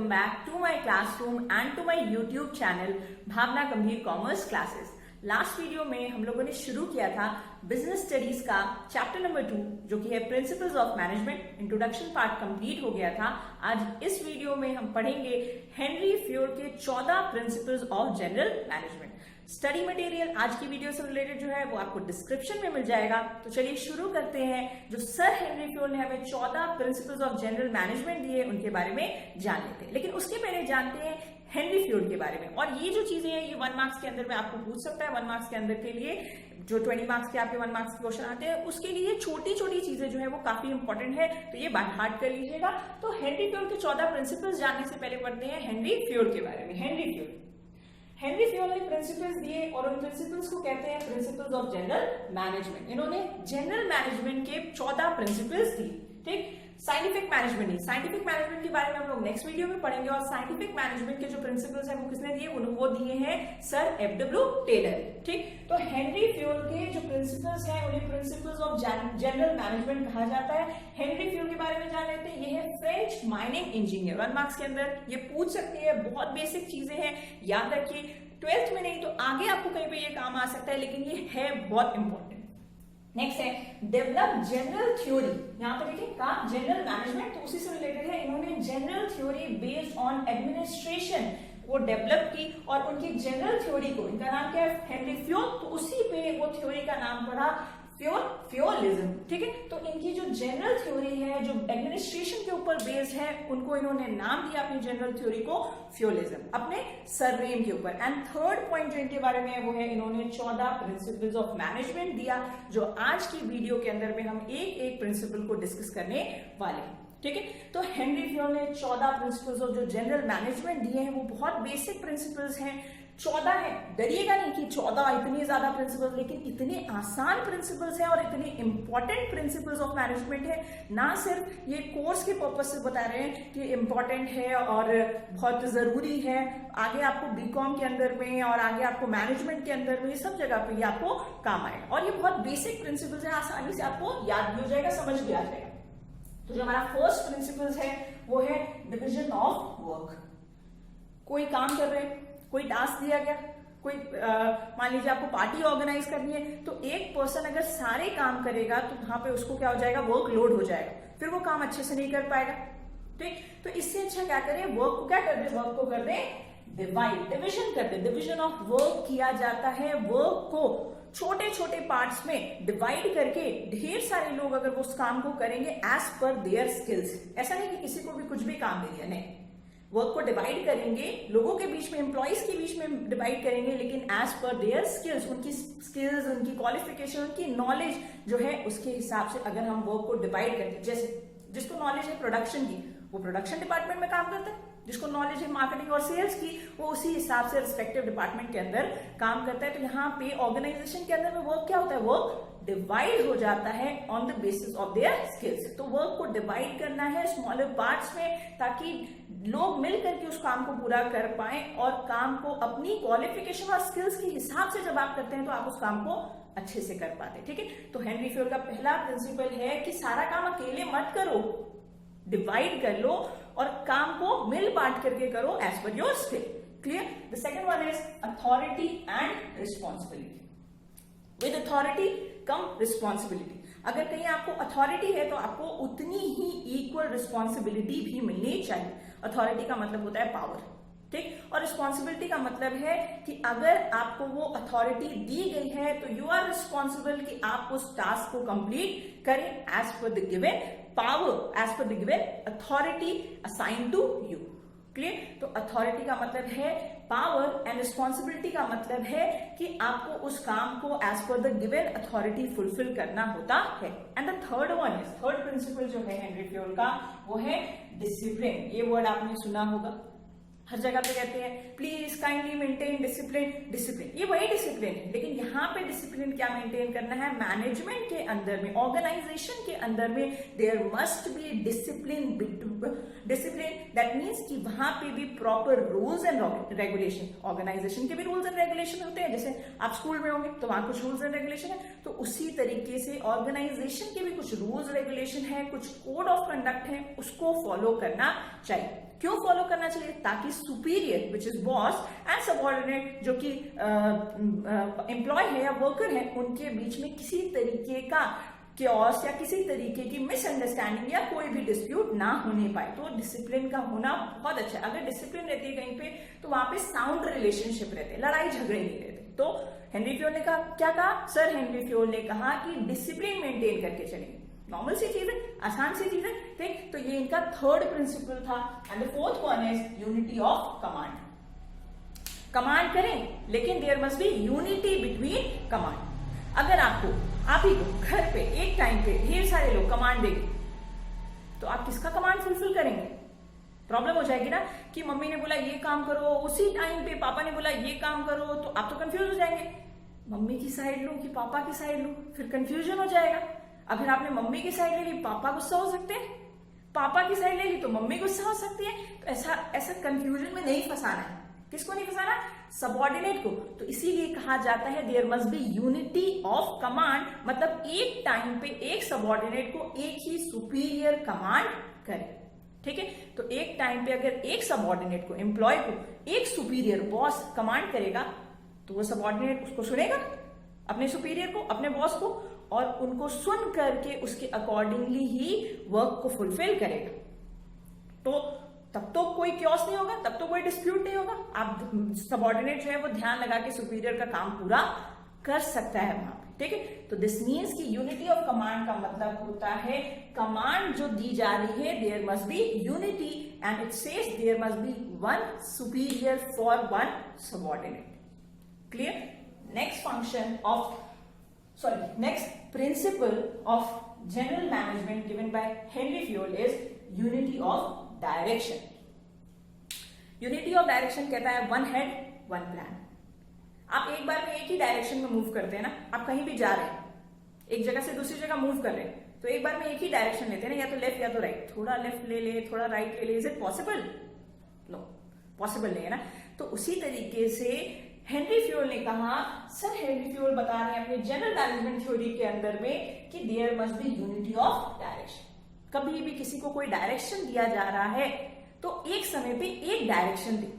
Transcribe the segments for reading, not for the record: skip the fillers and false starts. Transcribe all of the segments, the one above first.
welcome back to my classroom and to my YouTube channel भावना गंभीर commerce classes. Last video में हम लोगों ने शुरू किया था बिजनेस स्टडीज का चैप्टर नंबर 2 जो कि है principles of management. Introduction part complete हो गया था। आज इस वीडियो में हम पढ़ेंगे हेनरी फ्योर्ड के 14 principles of general management. Study material आज की वीडियो से रिलेटेड जो है वो आपको डिस्क्रिप्शन में मिल जाएगा। तो चलिए शुरू करते हैं। जो सर हेनरी फ्योर्ड ने हमें 14 प्रिंसिपल्स ऑफ जनरल मैनेजमेंट दिए उनके बारे में जान लेते हैं। लेकिन उसके पहले जानते हैं हेनरी फ्योर्ड के बारे में। और ये जो चीजें हैं ये 1 मार्क्स के अंदर में आपको पूछ सकता है। 1 मार्क्स के अंदर के लिए जो 20 मार्क्स के आपके 1 मार्क्स के क्वेश्चन आते हैं उसके लिए छोटी छोटी चीजें जो है वो काफी इंपॉर्टेंट है, तो ये बाय हार्ट कर लीजिएगा। तो हेनरी फ्योर्ड के 14 प्रिंसिपल्स जानने से पहले पढ़ते हैं हेनरी फ्योर्ड के बारे में। हेनरी फ्योर्ड ने प्रिंसिपल्स दिए और उन प्रिंसिपल्स को कहते हैं प्रिंसिपल्स ऑफ जनरल मैनेजमेंट। इन्होंने जनरल मैनेजमेंट के 14 प्रिंसिपल्स दिए। ठीक, साइंटिफिक मैनेजमेंट नहीं, साइंटिफिक मैनेजमेंट के बारे में हम लोग नेक्स्ट वीडियो में पढ़ेंगे। और साइंटिफिक मैनेजमेंट के जो प्रिंसिपल्स हैं वो किसने दिए? वो दिए हैं सर F.W. टेलर। ठीक, तो हेनरी फ्योर्ड के जो प्रिंसिपल्स हैं उन्हें प्रिंसिपल्स ऑफ जनरल मैनेजमेंट कहा जाता है। हेनरी फ्योर्ड के बारे में जान लेते हैं। ये है फ्रेंच माइनिंग इंजीनियर। 1 मार्क्स के अंदर ये पूछ सकती है। बहुत बेसिक चीजें हैं, याद रखिए। 12th में नहीं तो आगे आपको कहीं पे ये काम आ सकता है, लेकिन ये है बहुत इंपॉर्टेंट। नेक्स्ट है डेवलप जनरल थ्योरी। यहां पर देखिए का जनरल मैनेजमेंट तो उसी से रिलेटेड है। इन्होंने general theory based on administration वो डेवलप की और उनकी जनरल थ्योरी को, इनका नाम क्या है? Henry fjord. तो उसी पे वो थ्योरी का नाम पड़ा फ्योलिज्म। ठीक है, तो इनकी जो जनरल थ्योरी है जो एडमिनिस्ट्रेशन के ऊपर बेस्ड है उनको इन्होंने नाम दिया अपनी जनरल थ्योरी को फ्योलिज्म, अपने सरनेम के ऊपर। एंड थर्ड पॉइंट जो इनके बारे में है वो है इन्होंने 14 प्रिंसिपल्स ऑफ मैनेजमेंट दिया, जो आज की वीडियो के अंदर में हम एक एक प्रिंसिपल को डिस्कस करने वाले हैं। ठीक है, तो हेनरी फ्योर्ड ने 14 प्रिंसिपल्स ऑफ जो जनरल मैनेजमेंट दिए हैं वो बहुत बेसिक प्रिंसिपल्स हैं। 14 है, डरिएगा नहीं कि 14 इतनी ज्यादा प्रिंसिपल्स, लेकिन इतने आसान प्रिंसिपल्स हैं और इतने इंपॉर्टेंट प्रिंसिपल्स ऑफ मैनेजमेंट है। ना सिर्फ ये कोर्स के पर्पज से बता रहे हैं कि इंपॉर्टेंट है और बहुत जरूरी है, आगे आपको बीकॉम के अंदर में और आगे आपको मैनेजमेंट के अंदर में सब जगह पे ये आपको काम आएगा। और ये बहुत बेसिक प्रिंसिपल्स है, आसानी से आपको याद भी हो जाएगा, समझ भी आ जाएगा। तो जो हमारा फर्स्ट प्रिंसिपल्स है वो है डिविजन ऑफ वर्क। कोई काम कर रहे हैं, कोई टास्क दिया गया, कोई मान लीजिए आपको पार्टी ऑर्गेनाइज करनी है, तो एक पर्सन अगर सारे काम करेगा तो वहां पे उसको क्या हो जाएगा? वर्क लोड हो जाएगा, फिर वो काम अच्छे से नहीं कर पाएगा। ठीक, तो इससे अच्छा क्या करें? वर्क को क्या कर दे? वर्क को कर दे डिवाइड, डिविजन कर दे। डिविजन ऑफ वर्क किया जाता है। वर्क को छोटे छोटे पार्ट्स में डिवाइड करके ढेर सारे लोग अगर वो उस काम को करेंगे एज पर देयर स्किल्स। ऐसा नहीं कि किसी को भी कुछ भी काम दे दिया, नहीं, वर्क को डिवाइड करेंगे, लोगों के बीच में, एम्प्लॉइज के बीच में डिवाइड करेंगे, लेकिन एज पर देयर स्किल्स, उनकी स्किल्स, उनकी क्वालिफिकेशन, उनकी नॉलेज जो है उसके हिसाब से अगर हम वर्क को डिवाइड करते हैं। जैसे जिसको नॉलेज है प्रोडक्शन की वो प्रोडक्शन डिपार्टमेंट में काम करता है, जिसको नॉलेज है मार्केटिंग और सेल्स की वो उसी हिसाब से रिस्पेक्टिव डिपार्टमेंट के अंदर काम करता है। तो यहाँ पे ऑर्गेनाइजेशन के अंदर में वर्क क्या होता है? वर्क डिवाइड हो जाता है on the basis of their skills. तो वर्क को डिवाइड करना है स्मॉलर पार्ट्स में ताकि लोग मिल करके उस काम को पूरा कर पाए और काम को अपनी क्वालिफिकेशन और स्किल्स के हिसाब से जब आप करते हैं तो आप उस काम को अच्छे से कर पाते हैं। ठीक है, तो हेनरी फ्योर्ड का पहला प्रिंसिपल है कि सारा काम अकेले मत करो, डिवाइड कर लो और काम को मिल बांट करके करो as per your skill. Clear? The second one is authority and responsibility. With authority come responsibility. अगर कहीं आपको अथॉरिटी है तो आपको उतनी ही इक्वल रिस्पॉन्सिबिलिटी भी मिलनी चाहिए। अथॉरिटी का मतलब होता है पावर, ठीक, और रिस्पॉन्सिबिलिटी का मतलब है कि अगर आपको वो अथॉरिटी दी गई है तो यू आर रिस्पॉन्सिबल कि आप उस टास्क को कंप्लीट करें as per the given power, as per the given authority assign to you. Clear? तो अथॉरिटी का मतलब है पावर एंड रिस्पॉन्सिबिलिटी का मतलब है कि आपको उस काम को as per the given authority fulfil करना होता है। And the third one is, third principal जो है हेनरी फ्योर्ड का वो है डिसिप्लिन। ये वर्ड आपने सुना होगा। हर जगह पे कहते हैं please kindly maintain discipline. Discipline ये वही डिसिप्लिन है, लेकिन यहाँ पे डिसिप्लिन क्या मेंटेन करना है, मैनेजमेंट के अंदर में, ऑर्गेनाइजेशन के अंदर में there must be discipline. Discipline that means कि वहां पे भी proper rules and regulation, organisation के भी रूल्स एंड रेगुलेशन होते हैं, जैसे आप स्कूल में होंगे तो वहां कुछ रूल्स एंड रेगुलेशन है, तो उसी तरीके से ऑर्गेनाइजेशन के भी कुछ रूल्स रेगुलेशन है, कुछ कोड ऑफ कंडक्ट है, उसको फॉलो करना चाहिए। क्यों फॉलो करना चाहिए, ताकि superior which is boss and subordinate जो कि एम्प्लॉय है या वर्कर है, उनके बीच में किसी तरीके का chaos या किसी तरीके की मिसअंडरस्टैंडिंग या कोई भी डिस्प्यूट ना होने पाए। तो डिसिप्लिन का होना बहुत अच्छा है। अगर डिसिप्लिन रहती है कहीं पे तो वहां पे साउंड रिलेशनशिप रहते हैं, लड़ाई झगड़े नहीं रहते। तो हेनरी फ्योल ने कहा, क्या कहा, सर हेनरी फ्योल ने कहा कि डिसिप्लिन मेंटेन करके चलेंगे। नॉर्मल सी चीज है, आसान सी चीज है, ठीक। तो ये इनका थर्ड प्रिंसिपल था। And the fourth one is unity of command. Command करें लेकिन there must be unity between command. अगर आपको आप ही को घर पे एक टाइम पे ढेर सारे लोग कमांड देंगे तो आप किसका कमांड फुलफिल करेंगे? प्रॉब्लम हो जाएगी ना कि मम्मी ने बोला ये काम करो, उसी टाइम पे पापा ने बोला ये काम करो, तो आप तो कंफ्यूज हो जाएंगे, मम्मी की साइड लूं कि पापा की साइड लूं, फिर कंफ्यूजन हो जाएगा। अगर आपने मम्मी की साइड ले ली पापा गुस्सा हो सकते हैं, पापा की साइड ले ली तो मम्मी गुस्सा हो सकती है। तो ऐसा कंफ्यूजन में नहीं फंसाना है। किसको नहीं फंसाना? सबऑर्डिनेट को। तो इसीलिए कहा जाता है there must be unity of command, मतलब एक टाइम पे एक सबऑर्डिनेट को एक ही सुपीरियर कमांड करे, ठीक है। तो एक टाइम पे अगर एक सबऑर्डिनेट को, एम्प्लॉय को एक सुपीरियर बॉस कमांड करेगा तो वो सबऑर्डिनेट उसको सुनेगा, अपने सुपीरियर को, अपने बॉस को, और उनको सुन करके उसके अकॉर्डिंगली ही वर्क को फुलफिल करेगा। तो तब तो कोई क्योस नहीं होगा, तब तो कोई डिस्प्यूट नहीं होगा। आप सबऑर्डिनेट जो है वो ध्यान लगा के सुपीरियर का काम पूरा कर सकता है वहां पे, ठीक है। तो दिस मीन्स कि यूनिटी ऑफ कमांड का मतलब होता है कमांड जो दी जा रही है there must be unity, and it says there must be one superior for one subordinate. Clear? Next principle of general management given by Henry Fayol is unity of direction. Unity of direction कहता है one head one plan. आप एक बार में एक ही direction में move करते हैं ना, आप कहीं भी जा रहे हैं, एक जगह से दूसरी जगह मूव कर रहे हैं, तो एक बार में एक ही डायरेक्शन लेते हैं ना, या तो लेफ्ट या तो राइट, थोड़ा लेफ्ट ले ले, थोड़ा राइट ले ले, is it possible? No, possible नहीं है ना। तो उसी तरीके से हेनरी फ्योल ने कहा, सर हेनरी फ्योल बता रहे हैं अपने जनरल मैनेजमेंट थ्योरी के अंदर में कि there must be unity of direction. कभी भी किसी को कोई डायरेक्शन दिया जा रहा है तो एक समय पे एक डायरेक्शन दे,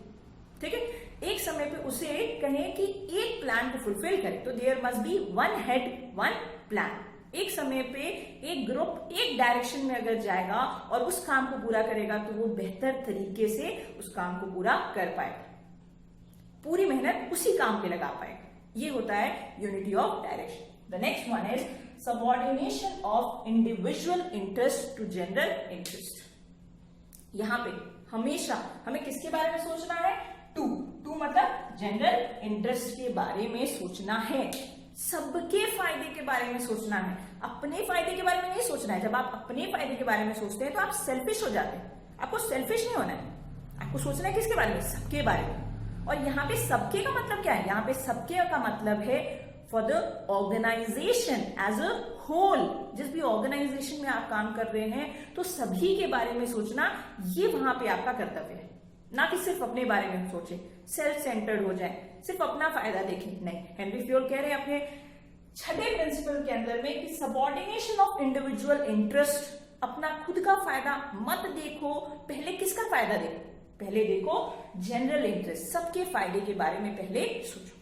ठीक है, एक समय पे उसे कहें कि एक प्लान को फुलफिल करे। तो there must be one head one plan. एक समय पे एक ग्रुप एक डायरेक्शन में अगर जाएगा और उस काम को पूरा करेगा तो वो बेहतर तरीके से उस काम को पूरा कर पाएगा, पूरी मेहनत उसी काम पे लगा पाएगा। ये होता है unity of direction. The next one is subordination of individual interest to general interest. यहां पे हमेशा हमें किसके बारे में सोचना है? टू मतलब जनरल इंटरेस्ट के बारे में सोचना है, सबके फायदे के बारे में सोचना है, अपने फायदे के बारे में नहीं सोचना है। जब आप अपने फायदे के बारे में सोचते हैं तो आप सेल्फिश हो जाते हैं। आपको सेल्फिश नहीं होना है, आपको सोचना है किसके बारे में? सबके बारे में। और यहाँ पे सबके का मतलब क्या है? यहाँ पे सबके का मतलब है for the organisation as a whole. जिस भी ऑर्गेनाइजेशन में आप काम कर रहे हैं तो सभी के बारे में सोचना, ये वहां पे आपका कर्तव्य है। ना कि सिर्फ अपने बारे में सोचे, सेल्फ सेंटर्ड हो जाए, सिर्फ अपना फायदा देखें, नहीं। हेनरी फ्योल कह रहे हैं अपने छठे प्रिंसिपल के अंदर में कि सबऑर्डिनेशन ऑफ इंडिविजुअल इंटरेस्ट, अपना खुद का फायदा मत देखो, पहले किसका फायदा देखो? पहले देखो जनरल इंटरेस्ट, सबके फायदे के बारे में पहले सोचो।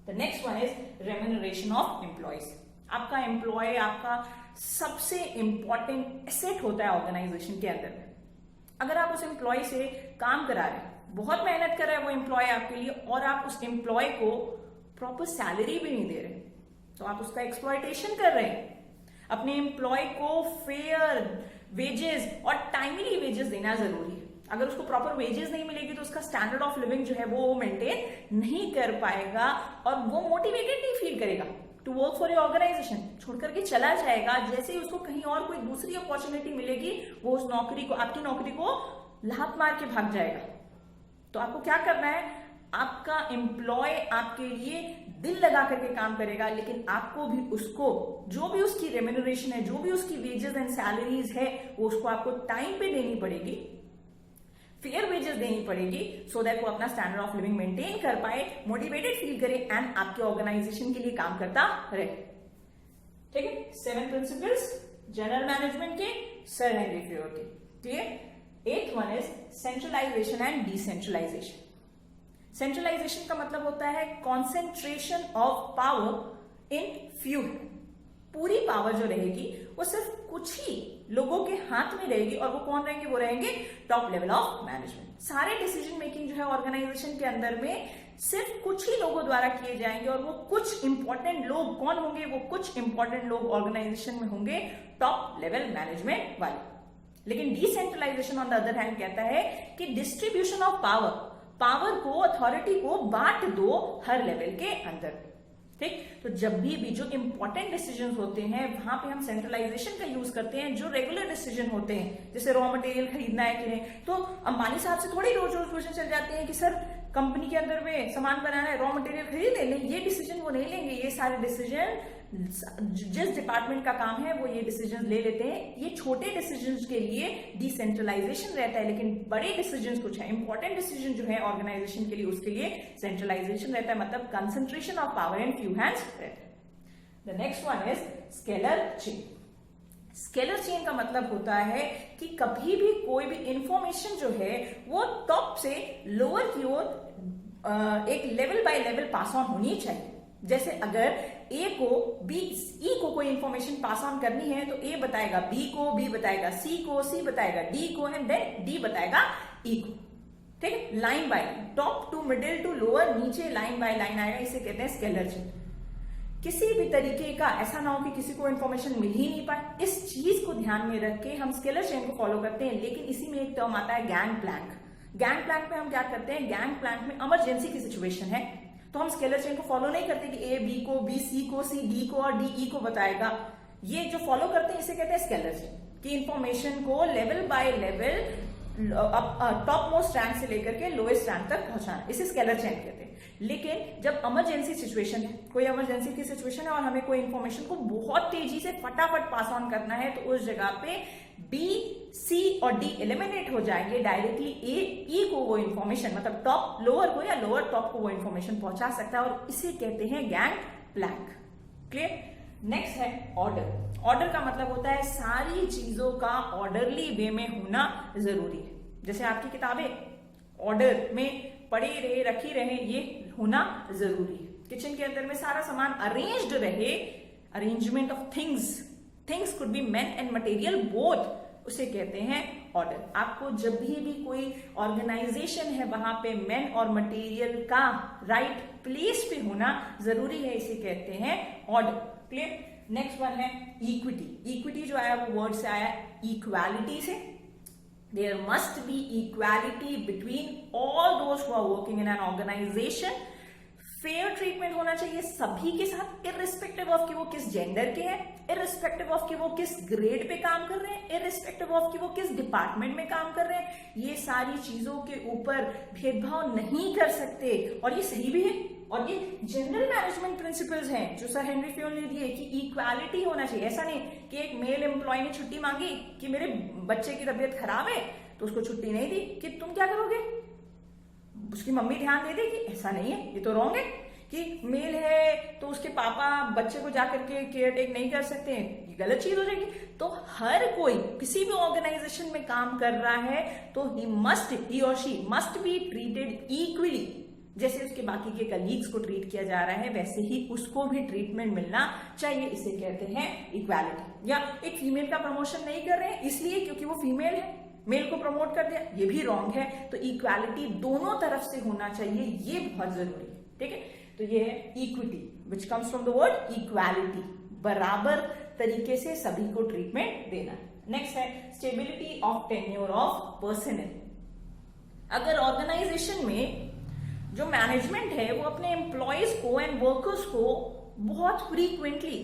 The next one is remuneration of employees. आपका एम्प्लॉय आपका सबसे इंपॉर्टेंट एसेट होता है ऑर्गेनाइजेशन के अंदर में। अगर आप उस एम्प्लॉय से काम करा रहे हैं, बहुत मेहनत कर रहा है वो एम्प्लॉय आपके लिए, और आप उस एम्प्लॉय को प्रॉपर सैलरी भी नहीं दे रहे, तो आप उसका एक्सप्लॉयटेशन कर रहे हैं। अपने एम्प्लॉय को फेयर वेजेस और टाइमली वेजेस देना जरूरी है। अगर उसको प्रॉपर वेजेस नहीं मिलेगी तो उसका स्टैंडर्ड ऑफ लिविंग जो है वो मेंटेन नहीं कर पाएगा और वो मोटिवेटेड नहीं फील करेगा to work for your organisation, छोड़ करके चला जाएगा। जैसे ही उसको कहीं और कोई दूसरी अपॉर्चुनिटी मिलेगी वो उस नौकरी को, आपकी नौकरी को लात मार के भाग जाएगा। तो आपको क्या करना है, आपका एम्प्लॉय आपके लिए दिल लगा करके काम करेगा, लेकिन आपको भी उसको जो भी उसकी रेम्यूनरेशन है, जो भी उसकी वेजेस एंड सैलरीज है, वो उसको आपको टाइम पे देनी पड़ेगी, फेयर वेजेस देनी पड़ेगी, सो दैट वो अपना स्टैंडर्ड ऑफ लिविंग मेंटेन कर पाए, मोटिवेटेड फील करे एंड आपके ऑर्गेनाइजेशन के लिए काम करता रहे। ठीक है, 7 प्रिंसिपल्स जनरल मैनेजमेंट के, सर हेनरी फ्योर्ड के। Clear. 8th one is centralisation and decentralisation. Centralisation का मतलब होता है concentration of power in few. पूरी पावर जो रहेगी वो सिर्फ कुछ ही लोगों के हाथ में रहेगी, और वो कौन रहेंगे, वो रहेंगे टॉप लेवल ऑफ मैनेजमेंट। सारे डिसीजन मेकिंग जो है ऑर्गेनाइजेशन के अंदर में सिर्फ कुछ ही लोगों द्वारा किए जाएंगे, और वो कुछ इंपॉर्टेंट लोग कौन होंगे, वो कुछ इंपॉर्टेंट लोग ऑर्गेनाइजेशन में होंगे टॉप लेवल मैनेजमेंट वाले। लेकिन decentralisation on the other hand कहता है कि डिस्ट्रीब्यूशन ऑफ पावर को, अथॉरिटी को बांट दो हर लेवल के अंदर। ठीक, तो जब भी जो इंपॉर्टेंट डिसीजन होते हैं वहां पे हम सेंट्रलाइजेशन का यूज करते हैं। जो रेगुलर डिसीजन होते हैं, जैसे रॉ मटेरियल खरीदना है कि नहीं, तो अंबानी साहब से थोड़ी रोज रोज क्वेश्चन चल जाते हैं कि सर कंपनी के अंदर में सामान बनाना है, रॉ मटेरियल खरीद लें। ये डिसीजन वो नहीं लेंगे। ये सारे डिसीजन जिस डिपार्टमेंट का काम है वो ये डिसीजन ले लेते हैं। ये छोटे डिसीजन के लिए डिसेंट्रलाइजेशन रहता है, लेकिन बड़े डिसीजन कुछ है, इंपॉर्टेंट डिसीजन जो है ऑर्गेनाइजेशन के लिए, उसके लिए सेंट्रलाइजेशन रहता है, मतलब concentration of power in few hands रहता है। The next one is scalar chain. Scalar chain का मतलब होता है कि कभी भी कोई भी इंफॉर्मेशन जो है वो टॉप से लोअर की ओर एक level by level pass on होनी चाहिए। जैसे अगर ए को बी, ई को कोई इंफॉर्मेशन पास ऑन करनी है तो ए बताएगा बी को, बी बताएगा सी को, सी बताएगा डी को, एंड देन डी बताएगा ई को। ठीक है, line by line, top to middle to lower, नीचे लाइन बाय लाइन आएगा। इसे कहते हैं स्केलर चेन। किसी भी तरीके का ऐसा ना हो कि किसी को इंफॉर्मेशन मिल ही नहीं पाए, इस चीज को ध्यान में रख के हम स्केलर चेन को फॉलो करते हैं। लेकिन इसी में एक टर्म आता है गैंग प्लैंक। गैंग प्लैंक में हम क्या करते हैं, गैंग प्लैंक में इमरजेंसी की सिचुएशन है तो हम स्केलर चेन को फॉलो नहीं करते कि ए बी को, बी सी को, सी डी को और डी ई को बताएगा। ये जो फॉलो करते हैं इसे कहते हैं स्केलर चेन, कि इंफॉर्मेशन को level by level top most rank से लेकर के लोएस्ट रैंक तक पहुंचाना, इसे स्केलर चेन कहते हैं। लेकिन जब इमरजेंसी सिचुएशन है, कोई इमरजेंसी की सिचुएशन है और हमें कोई इंफॉर्मेशन को बहुत तेजी से फटाफट पास ऑन करना है, तो उस जगह पे बी, सी और डी एलिमिनेट हो जाएंगे, डायरेक्टली ए, ई को वो इंफॉर्मेशन, मतलब टॉप लोअर को या लोअर टॉप को वो इंफॉर्मेशन पहुंचा सकता है, और इसे कहते हैं गैंग प्लैंक। क्लियर। नेक्स्ट है ऑर्डर। ऑर्डर का मतलब होता है सारी चीजों का ऑर्डरली वे में होना जरूरी है। जैसे आपकी किताबें ऑर्डर में पड़ी रहे, रखी रहे, ये होना जरूरी है। किचन के अंदर में सारा सामान अरेंज्ड रहे, arrangement of things could be man and material both, उसे कहते हैं ऑर्डर। आपको जब भी कोई ऑर्गेनाइजेशन है वहां पे मैन और मटेरियल का राइट प्लेस पे होना जरूरी है, इसे कहते हैं ऑर्डर। क्लियर। नेक्स्ट वन है इक्विटी। इक्विटी जो आया वो वर्ड से आया इक्वालिटी से। There must be equality between all those who are working in an organisation. Fair treatment होना चाहिए सभी के साथ, इररिस्पेक्टिव ऑफ कि वो किस जेंडर के हैं, इररिस्पेक्टिव ऑफ कि वो किस ग्रेड पे काम कर रहे हैं, इररिस्पेक्टिव ऑफ कि वो किस डिपार्टमेंट में काम कर रहे हैं। ये सारी चीजों के ऊपर भेदभाव नहीं कर सकते, और ये सही भी है। और ये जनरल मैनेजमेंट प्रिंसिपल्स हैं जो सर हेनरी फ्योर्ड ने दिए कि इक्वालिटी होना चाहिए। ऐसा नहीं कि एक मेल एम्प्लॉय ने छुट्टी मांगी कि मेरे बच्चे की तबीयत खराब है तो उसको छुट्टी नहीं दी, कि तुम क्या करोगे, उसकी मम्मी ध्यान दे देगी। ऐसा नहीं है, ये तो रॉन्ग है कि मेल है तो उसके पापा बच्चे को जाकर के केयर टेक नहीं कर सकते, ये गलत चीज हो जाएगी। तो हर कोई किसी भी ऑर्गेनाइजेशन में काम कर रहा है तो ही और she must be treated equally. जैसे उसके बाकी के कलीग्स को ट्रीट किया जा रहा है वैसे ही उसको भी ट्रीटमेंट मिलना चाहिए, इसे कहते हैं इक्वालिटी। या एक फीमेल का प्रमोशन नहीं कर रहे हैं इसलिए क्योंकि वो फीमेल है, मेल को प्रमोट कर दिया, ये भी रॉन्ग है। तो इक्वालिटी दोनों तरफ से होना चाहिए, ये बहुत जरूरी है। ठीक है, तो ये है equity which comes from the word equality, बराबर तरीके से सभी को ट्रीटमेंट देना। नेक्स्ट है stability of tenure of personal. अगर ऑर्गेनाइजेशन में जो मैनेजमेंट है वो अपने एम्प्लॉयज को एंड वर्कर्स को बहुत फ्रीक्वेंटली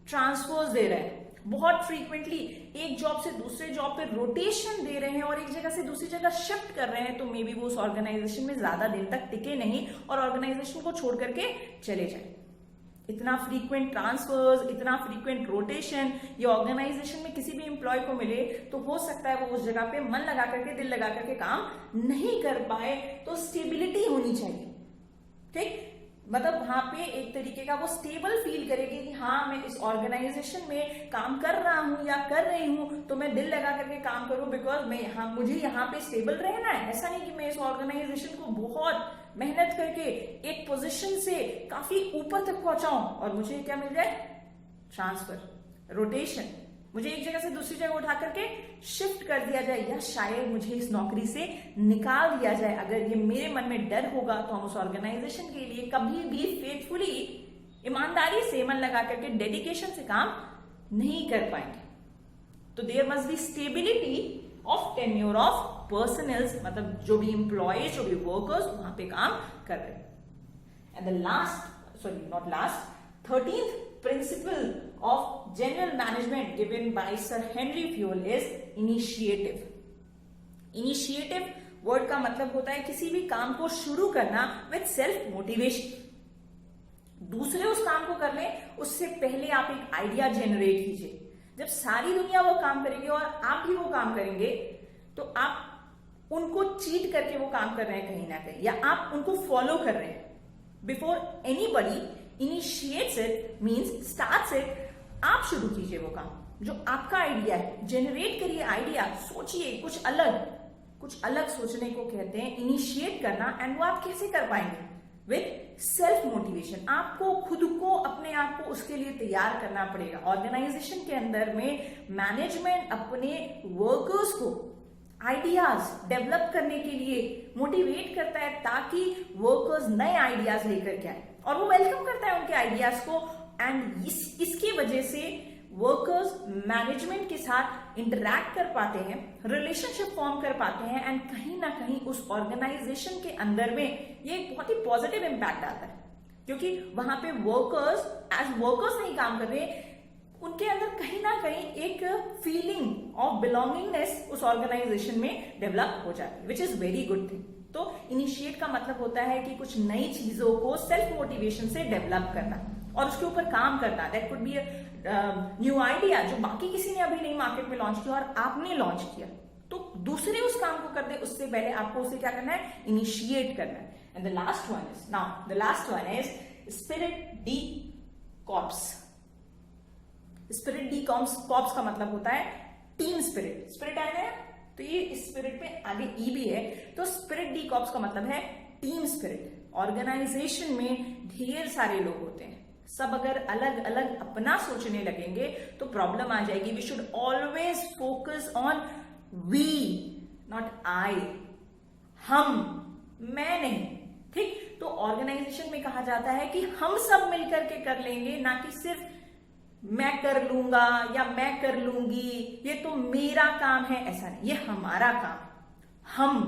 ट्रांसफर्स दे रहा है, बहुत फ्रीक्वेंटली एक जॉब से दूसरे जॉब पे रोटेशन दे रहे हैं और एक जगह से दूसरी जगह शिफ्ट कर रहे हैं, तो मे बी वो उस ऑर्गेनाइजेशन में ज्यादा दिन तक टिके नहीं और ऑर्गेनाइजेशन को छोड़ करके चले जाए। इतना फ्रीक्वेंट ट्रांसफर्स, इतना फ्रीक्वेंट रोटेशन ये ऑर्गेनाइजेशन में किसी भी एम्प्लॉय को मिले तो हो सकता है वो उस जगह पे मन लगा करके, दिल लगा करके काम नहीं कर पाए। तो स्टेबिलिटी होनी चाहिए, ठीक, मतलब वहां पे एक तरीके का वो स्टेबल फील करेगी कि हाँ मैं इस ऑर्गेनाइजेशन में काम कर रहा हूं या कर रही हूं तो मैं दिल लगा करके काम करूं, बिकॉज मैं मुझे यहाँ पे स्टेबल रहना है। ऐसा नहीं कि मैं इस ऑर्गेनाइजेशन को बहुत मेहनत करके एक पोजीशन से काफी ऊपर तक पहुंचाऊं और मुझे क्या मिल जाए, ट्रांसफर, रोटेशन, मुझे एक जगह से दूसरी जगह उठा करके शिफ्ट कर दिया जाए या शायद मुझे इस नौकरी से निकाल दिया जाए। अगर ये मेरे मन में डर होगा तो हम उस ऑर्गेनाइजेशन के लिए कभी भी फेथफुली, ईमानदारी से, मन लगा करके, डेडिकेशन से काम नहीं कर पाएंगे। तो there must be stability of tenure of personnels, मतलब जो भी एम्प्लॉयज, जो भी वर्कर्स वहां पे काम कर रहे हैं। And the last, sorry not last, 13th principle of general management given by Sir Henry Fayol is initiative. Initiative word का मतलब होता है किसी भी काम को शुरू करना विथ सेल्फ मोटिवेशन। दूसरे उस काम को कर लें उससे पहले आप एक आइडिया जनरेट कीजिए। जब सारी दुनिया वो काम करेगी और आप भी वो काम करेंगे तो आप उनको चीट करके वो काम कर रहे हैं कहीं ना कहीं, या आप उनको फॉलो कर रहे हैं। Before anybody initiates it means starts it, आप शुरू कीजिए वो काम जो आपका आइडिया है, जनरेट करिए आइडिया, सोचिए कुछ अलग सोचने को कहते हैं इनिशिएट करना। एंड वो आप कैसे कर पाएंगे, विद सेल्फ मोटिवेशन। आपको खुद को, अपने आप को उसके लिए तैयार करना पड़ेगा। ऑर्गेनाइजेशन के अंदर में मैनेजमेंट अपने वर्कर्स को आइडियाज डेवलप करने के लिए मोटिवेट करता है ताकि वर्कर्स नए आइडियाज लेकर के आए और वो वेलकम करता है उनके आइडियाज को। एंड इसकी वजह से वर्कर्स मैनेजमेंट के साथ इंटरैक्ट कर पाते हैं, रिलेशनशिप फॉर्म कर पाते हैं एंड कहीं ना कहीं उस ऑर्गेनाइजेशन के अंदर में ये एक बहुत ही पॉजिटिव इंपैक्ट आता है, क्योंकि वहां पे वर्कर्स एज वर्कर्स नहीं काम कर रहे, उनके अंदर कहीं ना कहीं एक फीलिंग ऑफ बिलोंगिंगनेस उस ऑर्गेनाइजेशन में डेवलप हो जाती है, which is very good thing. तो इनिशिएट का मतलब होता है कि कुछ नई चीजों को सेल्फ मोटिवेशन से डेवलप करना और उसके ऊपर काम करना। That could be new idea जो बाकी किसी ने अभी नहीं मार्केट में लॉन्च किया और आपने लॉन्च किया, तो दूसरे उस काम को कर दे, उससे पहले आपको उसे क्या करना है, इनिशिएट करना है। And the last one is spirit D corps. Spirit D corps का मतलब होता है टीम स्पिरिट। स्पिरिट आया है तो ये इस स्पिरिट में आगे ई भी है, तो स्पिरिट डी कॉर्प्स का मतलब है टीम स्पिरिट। ऑर्गेनाइजेशन में ढेर सारे लोग होते हैं, सब अगर अलग अलग अपना सोचने लगेंगे तो प्रॉब्लम आ जाएगी। We should always focus on we, not I, हम, मैं नहीं, ठीक। तो ऑर्गेनाइजेशन में कहा जाता है कि हम सब मिलकर के कर लेंगे, ना कि सिर्फ मैं कर लूंगा या मैं कर लूंगी, ये तो मेरा काम है, ऐसा नहीं, ये हमारा काम। हम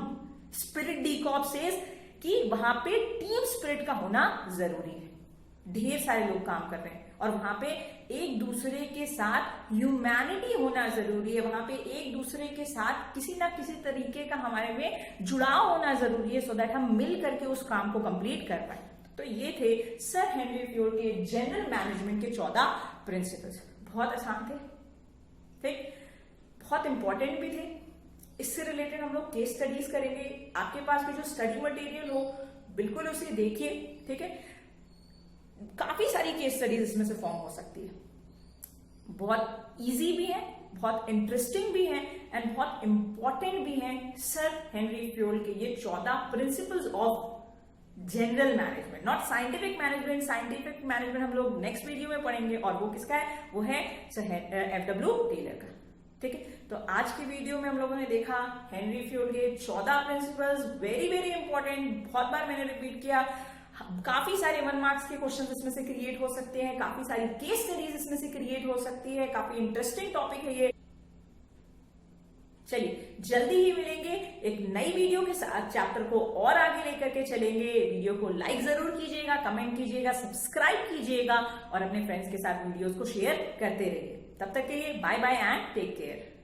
स्पिरिट डी कॉर्प्स सेज कि वहां पे टीम स्पिरिट का होना जरूरी है। ढेर सारे लोग काम कर रहे हैं और वहां पे एक दूसरे के साथ ह्यूमैनिटी होना जरूरी है, वहां पे एक दूसरे के साथ किसी ना किसी तरीके का हमारे में जुड़ाव होना जरूरी है, सो दैट हम मिल करके उस काम को कंप्लीट कर पाए। तो ये थे सर हेनरी फ्योल के जनरल मैनेजमेंट के 14 प्रिंसिपल्स। बहुत आसान थे, ठीक, बहुत इंपॉर्टेंट भी थे। इससे रिलेटेड हम लोग केस स्टडीज करेंगे। आपके पास भी जो स्टडी मटेरियल हो बिल्कुल उसे देखिए, ठीक है। काफी सारी केस स्टडीज इसमें से फॉर्म हो सकती है। बहुत इजी भी है, बहुत इंटरेस्टिंग भी है एंड बहुत इंपॉर्टेंट भी है। सर हेनरी फ्योल के ये 14 principles of general management, not scientific management. Scientific management हम लोग नेक्स्ट वीडियो में पढ़ेंगे और वो किसका है, वो है F.W. टेलर का, ठीक है। तो आज की वीडियो में हम लोगों ने देखा हेनरी फ्योल के 14 प्रिंसिपल्स, वेरी वेरी इंपॉर्टेंट। बहुत बार मैंने रिपीट किया। काफी सारे 1 मार्क्स के क्वेश्चन इसमें से क्रिएट हो सकते हैं, काफी सारी केस स्टडीज इसमें से क्रिएट हो सकती है, काफी इंटरेस्टिंग टॉपिक है ये। चलिए जल्दी ही मिलेंगे एक नई वीडियो के साथ, चैप्टर को और आगे लेकर के चलेंगे। वीडियो को लाइक जरूर कीजिएगा, कमेंट कीजिएगा, सब्सक्राइब कीजिएगा और अपने फ्रेंड्स के साथ वीडियोस को शेयर करते रहिए। तब तक के लिए bye bye and take care.